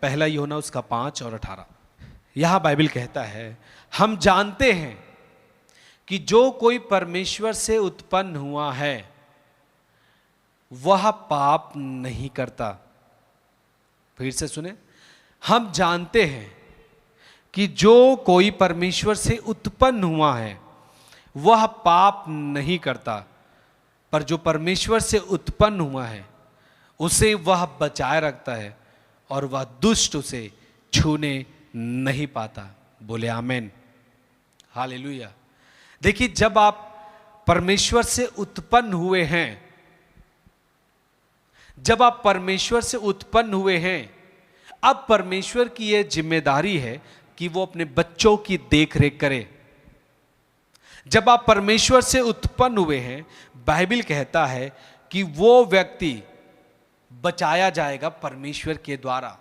पहला यूहन्ना उसका 5 और 18। यहां बाइबल कहता है, हम जानते हैं कि जो कोई परमेश्वर से उत्पन्न हुआ है वह पाप नहीं करता। फिर से सुने, हम जानते हैं कि जो कोई परमेश्वर से उत्पन्न हुआ है वह पाप नहीं करता, पर जो परमेश्वर से उत्पन्न हुआ है उसे वह बचाए रखता है और वह दुष्ट उसे छूने नहीं पाता। बोले आमेन, हालेलुया। देखिए, जब आप परमेश्वर से उत्पन्न हुए हैं, जब आप परमेश्वर से उत्पन्न हुए हैं, अब परमेश्वर की यह जिम्मेदारी है कि वो अपने बच्चों की देखरेख करे। जब आप परमेश्वर से उत्पन्न हुए हैं, बाइबल कहता है कि वो व्यक्ति बचाया जाएगा परमेश्वर के द्वारा।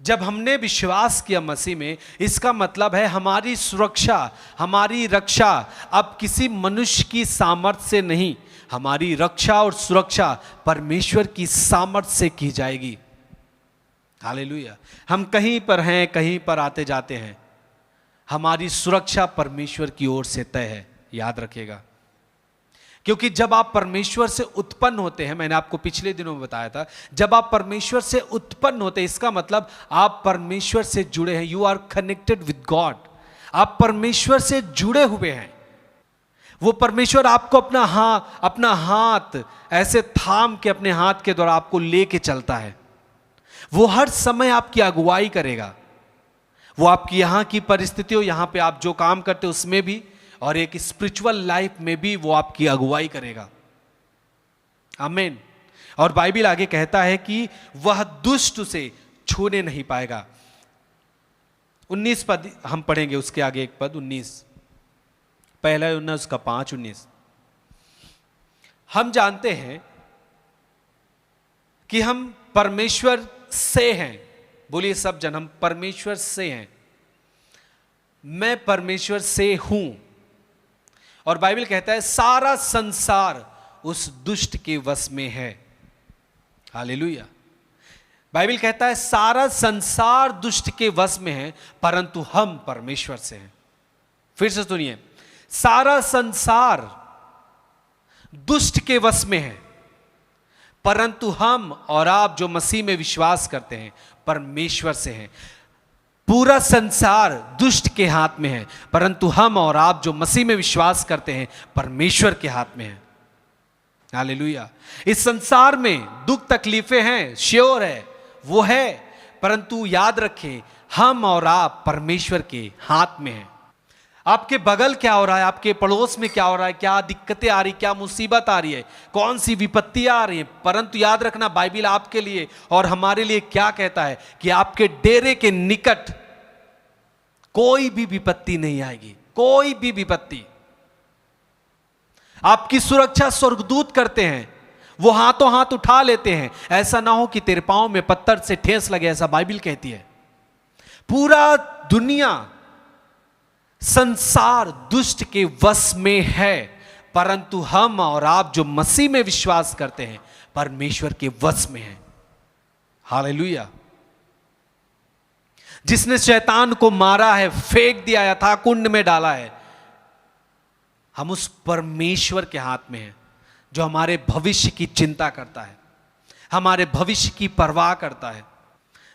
जब हमने विश्वास किया मसीह में, इसका मतलब है हमारी सुरक्षा, हमारी रक्षा अब किसी मनुष्य की सामर्थ्य से नहीं, हमारी रक्षा और सुरक्षा परमेश्वर की सामर्थ्य से की जाएगी। हालेलुया। हम कहीं पर हैं, कहीं पर आते जाते हैं, हमारी सुरक्षा परमेश्वर की ओर से तय है, याद रखिएगा। क्योंकि जब आप परमेश्वर से उत्पन्न होते हैं, मैंने आपको पिछले दिनों में बताया था, जब आप परमेश्वर से उत्पन्न होते हैं, इसका मतलब आप परमेश्वर से जुड़े हैं। You are connected with God. आप परमेश्वर से जुड़े हुए हैं। वो परमेश्वर आपको अपना हाथ ऐसे थाम के, अपने हाथ के द्वारा आपको लेके चलता है। वो हर समय आपकी अगुवाई करेगा। वो आपकी यहां की परिस्थितियों, यहां पे आप जो काम करते हो उसमें भी, और एक स्पिरिचुअल लाइफ में भी वो आपकी अगुवाई करेगा। आमीन। और बाइबल आगे कहता है कि वह दुष्ट उसे छूने नहीं पाएगा। 19 पद हम पढ़ेंगे, उसके आगे एक पद 19, पहला यूहन्ना उसका 5:19। हम जानते हैं कि हम परमेश्वर से हैं। बोलिए सब जन, हम परमेश्वर से हैं। मैं परमेश्वर से हूं। और बाइबल कहता है सारा संसार उस दुष्ट के वश में है। हालेलुया। बाइबल कहता है सारा संसार दुष्ट के वश में है, परंतु हम परमेश्वर से हैं। फिर से सुनिए, सारा संसार दुष्ट के वश में है, परंतु हम और आप जो मसीह में विश्वास करते हैं परमेश्वर से हैं। पूरा संसार दुष्ट के हाथ में है, परंतु हम और आप जो मसीह में विश्वास करते हैं परमेश्वर के हाथ में है। हालेलुया। इस संसार में दुख तकलीफें हैं, श्योर है, वो है, परंतु याद रखें हम और आप परमेश्वर के हाथ में हैं। आपके बगल क्या हो रहा है, आपके पड़ोस में क्या हो रहा है, क्या दिक्कतें आ रही, क्या मुसीबत आ रही है, कौन सी विपत्तियां आ रही हैं, परंतु याद रखना बाइबल आपके लिए और हमारे लिए क्या कहता है कि आपके डेरे के निकट कोई भी विपत्ति नहीं आएगी। कोई भी विपत्ति। आपकी सुरक्षा स्वर्गदूत करते हैं, वो हाथों हाथ उठा लेते हैं। ऐसा ना हो कि तेरे पांव में पत्थर से ठेस लगे, ऐसा बाइबल कहती है। पूरा दुनिया, संसार दुष्ट के वश में है, परंतु हम और आप जो मसीह में विश्वास करते हैं परमेश्वर के वश में हैं। हालेलुया। जिसने शैतान को मारा है, फेंक दिया है, था कुंड में डाला है, हम उस परमेश्वर के हाथ में हैं जो हमारे भविष्य की चिंता करता है, हमारे भविष्य की परवाह करता है,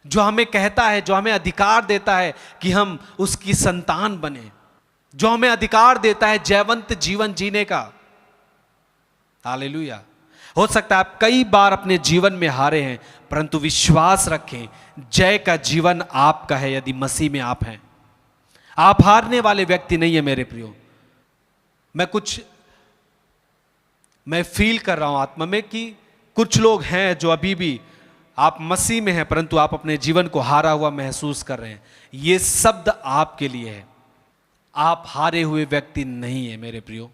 जो हमें कहता है, जो हमें अधिकार देता है कि हम उसकी संतान बने, जो हमें अधिकार देता है जयवंत जीवन जीने का। हालेलुया। हो सकता है आप कई बार अपने जीवन में हारे हैं, परंतु विश्वास रखें जय का जीवन आपका है यदि मसीह में आप हैं। आप हारने वाले व्यक्ति नहीं है मेरे प्रियो। मैं फील कर रहा हूं आत्मा में कि कुछ लोग हैं जो अभी भी आप मसीह में हैं, परंतु आप अपने जीवन को हारा हुआ महसूस कर रहे हैं। यह शब्द आपके लिए है। आप हारे हुए व्यक्ति नहीं है मेरे प्रियो।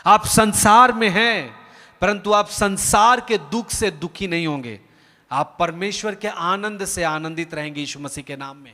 आप संसार में हैं, परंतु आप संसार के दुख से दुखी नहीं होंगे। आप परमेश्वर के आनंद से आनंदित रहेंगे यीशु मसीह के नाम में।